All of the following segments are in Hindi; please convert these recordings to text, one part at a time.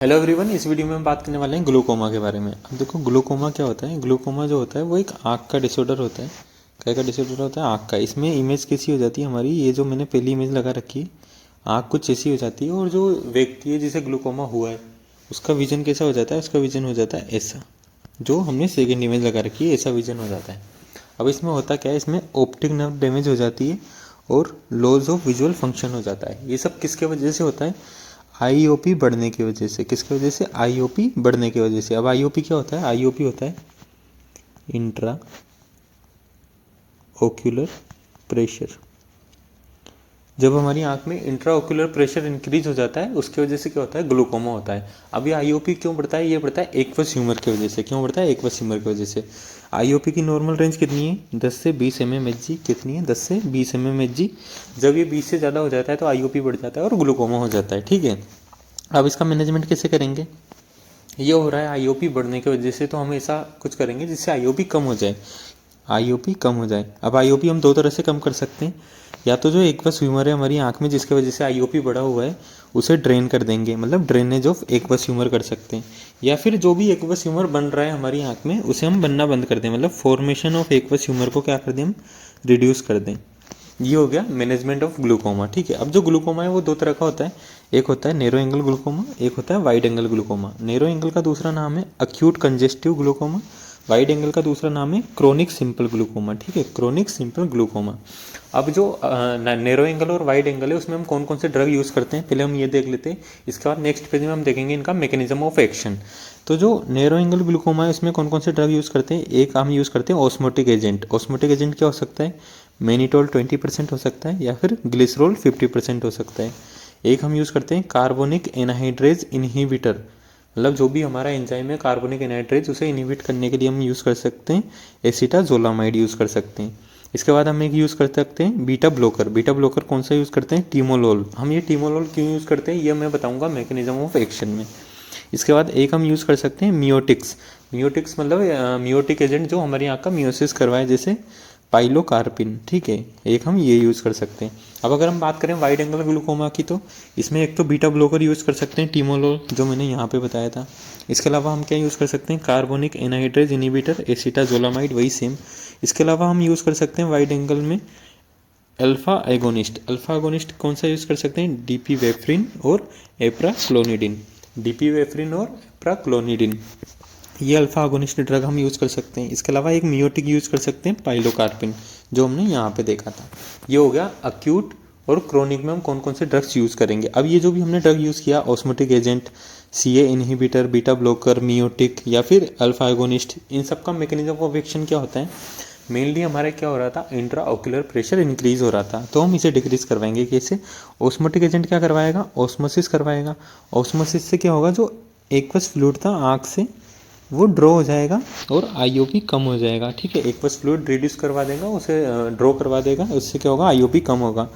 हेलो एवरीवन, इस वीडियो में हम बात करने वाले हैं ग्लूकोमा के बारे में। अब देखो, ग्लूकोमा क्या होता है। ग्लूकोमा जो होता है वो एक आँख का डिसऑर्डर होता है। क्या का डिसऑर्डर होता है? आँख का। इसमें इमेज कैसी हो जाती है हमारी, ये जो मैंने पहली इमेज लगा रखी है, आँख कुछ ऐसी हो जाती है। और जो व्यक्ति है जिसे ग्लूकोमा हुआ है उसका विजन कैसा हो जाता है? उसका विजन हो जाता है ऐसा। जो हमने सेकेंड इमेज लगा रखी है ऐसा विजन हो जाता है। अब इसमें होता क्या है, इसमें ऑप्टिक नर्व डैमेज हो जाती है और लॉस ऑफ विजुअल फंक्शन हो जाता है। ये सब किसके वजह से होता है? आईओपी बढ़ने की वजह से। किसकी वजह से? आईओपी बढ़ने की वजह से। अब आईओपी क्या होता है? आईओपी होता है इंट्रा ओक्यूलर प्रेशर। जब हमारी आंख में इंट्रा ओक्यूलर प्रेशर इंक्रीज हो जाता है उसकी वजह से क्या होता है? ग्लूकोमा होता है। अब ये आईओपी क्यों बढ़ता है? ये बढ़ता है एक्वस ह्यूमर की वजह से। क्यों बढ़ता है? एक्वस ह्यूमर की वजह से। आईओपी की नॉर्मल रेंज कितनी है? 10 से 20 mm कितनी है? 10 से 20 mm। जब ये 20 से ज़्यादा हो जाता है तो आईओपी बढ़ जाता है और ग्लूकोमा हो जाता है। ठीक है। अब इसका मैनेजमेंट कैसे करेंगे? ये हो रहा है आईओपी बढ़ने की वजह से, तो हम ऐसा कुछ करेंगे जिससे आईओपी कम हो जाए। आईओपी कम हो जाए। अब आईओपी हम दो तरह से कम कर सकते हैं। या तो जो एक्वस ह्यूमर है हमारी आंख में जिसकी वजह से आईओपी बढ़ा हुआ है उसे ड्रेन कर देंगे, मतलब ड्रेनेज ऑफ एक्वस ह्यूमर कर सकते हैं। या फिर जो भी एक्वस ह्यूमर बन रहा है हमारी आंख में उसे हम बनना बंद कर दें, मतलब फॉर्मेशन ऑफ एक्वस ह्यूमर को क्या कर दें? हम रिड्यूस कर दें। ये हो गया मैनेजमेंट ऑफ ग्लूकोमा। ठीक है। अब जो ग्लूकोमा है वो दो तरह का होता है। एक होता है नैरो एंगल ग्लूकोमा, एक होता है wide angle glaucoma. Narrow angle का दूसरा नाम है acute congestive glaucoma. Wide angle का दूसरा नाम है क्रोनिक सिंपल ग्लूकोमा। ठीक है, क्रोनिक सिंपल ग्लूकोमा। अब जो नैरो एंगल और वाइड एंगल है उसमें हम कौन कौन से ड्रग यूज़ करते हैं पहले हम ये देख लेते हैं। इसके बाद नेक्स्ट पेज में हम देखेंगे इनका मैकेनिज्म ऑफ एक्शन। तो जो नैरो एंगल ग्लूकोमा है उसमें कौन कौन से ड्रग यूज़ करते हैं? एक हम यूज़ करते हैं ऑस्मोटिक एजेंट। ऑस्मोटिक एजेंट क्या हो सकता है? मैनिटोल 20% हो सकता है या फिर ग्लिसरॉल 50% हो सकता है। एक हम यूज़ करते हैं कार्बोनिक एनहाइड्रेज इनहिबिटर, मतलब जो भी हमारा एंजाइम है कार्बोनिक एनहाइड्रेज उसे इनहिबिट करने के लिए हम यूज़ कर सकते हैं एसिटाजोलामाइड यूज़ कर सकते हैं। इसके बाद हम एक यूज़ कर सकते हैं बीटा ब्लॉकर। बीटा ब्लॉकर कौन सा यूज़ करते हैं? टीमोलोल। हम ये टीमोलोल क्यों यूज़ करते हैं ये मैं बताऊंगा मैकेनिज्म ऑफ एक्शन में। इसके बाद एक हम यूज़ कर सकते हैं मियोटिक्स। मियोटिक्स मतलब मियोटिक एजेंट जो हमारी आँख का मियोसिस करवाए, जैसे पाइलोकार्पिन। ठीक है, एक हम ये यूज़ कर सकते हैं। अब अगर हम बात करें वाइड एंगल ग्लूकोमा की तो इसमें एक तो बीटा ब्लॉकर यूज़ कर सकते हैं टीमोलोल जो मैंने यहाँ पे बताया था। इसके अलावा हम क्या यूज़ कर सकते हैं? कार्बोनिक एनहाइड्रेज इनहिबिटर एसिटाजोलामाइड, वही सेम। इसके अलावा हम यूज़ कर सकते हैं वाइड एंगल में अल्फा एगोनिस्ट। अल्फा एगोनिस्ट कौन सा यूज़ कर सकते हैं? डीपी वेफ्रिन और एप्राक्लोनिडिन। डीपी वेफ्रिन और एप्राक्लोनिडिन, ये अल्फा अगोनिस्ट ड्रग हम यूज़ कर सकते हैं। इसके अलावा एक मियोटिक यूज़ कर सकते हैं पाइलोकार्पिन, जो हमने यहाँ पे देखा था। ये हो गया अक्यूट और क्रोनिक में हम कौन कौन से ड्रग्स यूज़ करेंगे। अब ये जो भी हमने ड्रग यूज़ किया, osmotic agent, CA inhibitor, beta blocker, meiotic या फिर अल्फा एगोनिस्ट, इन सब का मैकेनिज्म ऑफ एक्शन क्या होता है? मेनली हमारा क्या हो रहा था? इंट्रा ऑक्यूलर प्रेशर इंक्रीज हो रहा था, तो हम इसे डिक्रीज करवाएंगे। कैसे? ऑस्मोटिक एजेंट क्या करवाएगा? ऑस्मोसिस करवाएगा। ऑस्मोसिस से क्या होगा? जो एक्वस फ्लूइड था आँख से वो ड्रॉ हो जाएगा और आईओपी कम हो जाएगा। ठीक है, एक्वस फ्लूइड रिड्यूस करवा देगा, उसे ड्रॉ करवा देगा, उससे क्या होगा? आईओपी कम होगा।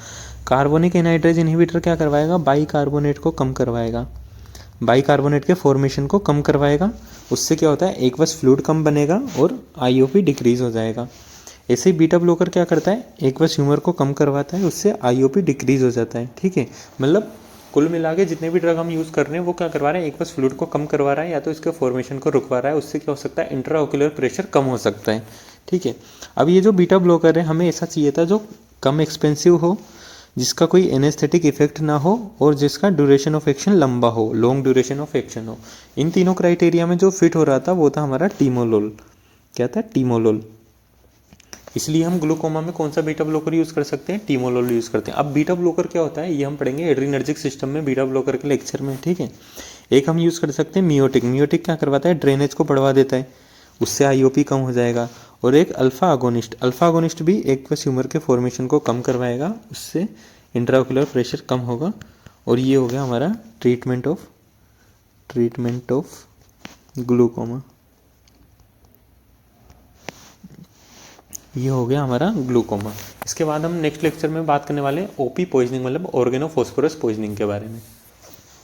कार्बोनिक एनहाइड्रेज इनहिबिटर क्या करवाएगा? बाइकार्बोनेट को कम करवाएगा, बाइकार्बोनेट के फॉर्मेशन को कम करवाएगा। उससे क्या होता है? एक्वस फ्लूइड कम बनेगा और आईओपी डिक्रीज हो जाएगा। ऐसे ही बीटा ब्लॉकर क्या करता है? एक्वस ह्यूमर को कम करवाता है, उससे आईओपी डिक्रीज हो जाता है। ठीक है, मतलब कुल मिला के जितने भी ड्रग हम यूज़ कर रहे हैं वो क्या करवा रहे हैं? एक्वस फ्लूइड को कम करवा रहा है या तो इसके फॉर्मेशन को रुकवा रहा है। उससे क्या हो सकता है? इंट्रा ऑक्यूलर प्रेशर कम हो सकता है। ठीक है। अब ये जो बीटा ब्लॉकर है हमें ऐसा चाहिए था जो कम एक्सपेंसिव हो, जिसका कोई एनेस्थेटिक इफेक्ट ना हो और जिसका ड्यूरेशन ऑफ एक्शन लंबा हो, लॉन्ग ड्यूरेशन ऑफ एक्शन हो। इन तीनों क्राइटेरिया में जो फिट हो रहा था वो था हमारा टीमोलोल। क्या था? टीमोलोल। इसलिए हम ग्लूकोमा में कौन सा बीटा ब्लॉकर यूज़ कर सकते हैं? टीमोलोल यूज़ करते हैं। अब बीटा ब्लॉकर क्या होता है ये हम पढ़ेंगे एड्रीनर्जिक सिस्टम में बीटा ब्लॉकर के लेक्चर में। ठीक है। एक हम यूज़ कर सकते हैं मियोटिक। मियोटिक क्या करवाता है? ड्रेनेज को बढ़वा देता है, उससे आईओपी कम हो जाएगा। और एक अल्फा अगोनिस्ट। अल्फा अगोनिस्ट भी एक्वस ह्यूमर के फॉर्मेशन को कम करवाएगा, उससे इंट्राओक्युलर प्रेशर कम होगा। और ये हो गया हमारा ट्रीटमेंट ऑफ ग्लूकोमा। ये हो गया हमारा ग्लूकोमा। इसके बाद हम नेक्स्ट लेक्चर में बात करने वाले हैं ओपी पॉइजनिंग, मतलब ऑर्गेनोफॉस्फोरस पॉइजनिंग के बारे में।